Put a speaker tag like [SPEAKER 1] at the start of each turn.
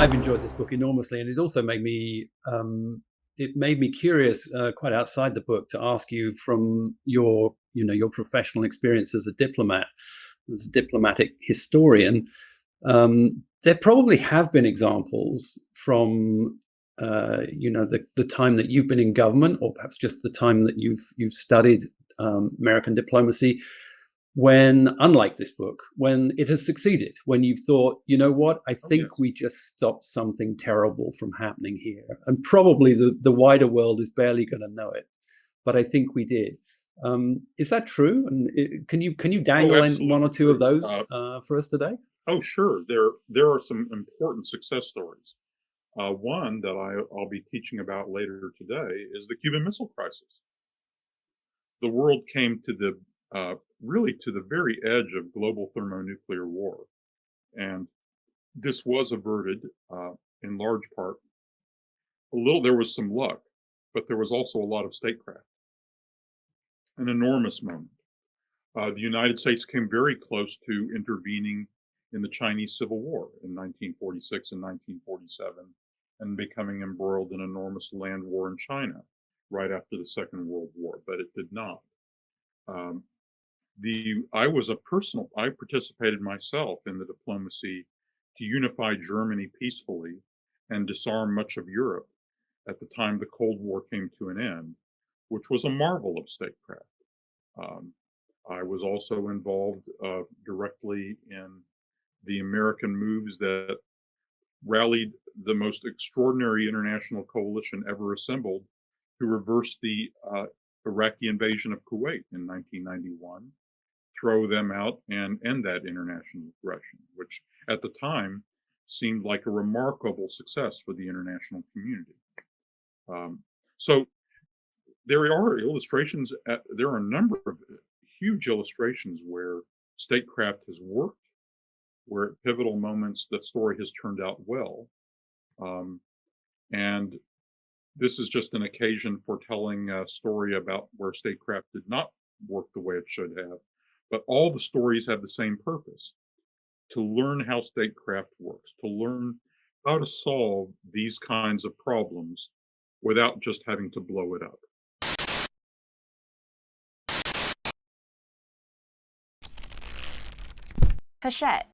[SPEAKER 1] I've enjoyed this book enormously, and it's also made me curious, quite outside the book, to ask you from your professional experience as a diplomatic historian. There probably have been examples from the time that you've been in government, or perhaps just the time that you've studied American diplomacy, when, unlike this book, when it has succeeded, when you've thought, you know what, I
[SPEAKER 2] Oh,
[SPEAKER 1] think
[SPEAKER 2] yes.
[SPEAKER 1] we just stopped something terrible from happening here. And probably the wider world is barely going to know it, but I think we did. Is that true? And can you
[SPEAKER 2] Oh,
[SPEAKER 1] dangle in one or
[SPEAKER 2] absolutely
[SPEAKER 1] two of
[SPEAKER 2] true.
[SPEAKER 1] those for us today?
[SPEAKER 2] Oh, sure. There are some important success stories. One that I'll be teaching about later today is the Cuban Missile Crisis. The world came to the really to the very edge of global thermonuclear war, and this was averted in large part. There was some luck, but there was also a lot of statecraft. An enormous moment. The United States came very close to intervening in the Chinese Civil War in 1946 and 1947 and becoming embroiled in an enormous land war in China right after the Second World War, but it did not. Um, I participated myself in the diplomacy to unify Germany peacefully and disarm much of Europe at the time the Cold War came to an end, which was a marvel of statecraft. Um, I was also involved directly in the American moves that rallied the most extraordinary international coalition ever assembled to reverse the Iraqi invasion of Kuwait in 1991, throw them out, and end that international aggression, which at the time seemed like a remarkable success for the international community. So there are illustrations, there are a number of huge illustrations where statecraft has worked, where at pivotal moments the story has turned out well. And this is just an occasion for telling a story about where statecraft did not work the way it should have. But all the stories have the same purpose: to learn how statecraft works, to learn how to solve these kinds of problems without just having to blow it up.
[SPEAKER 3] Hachette,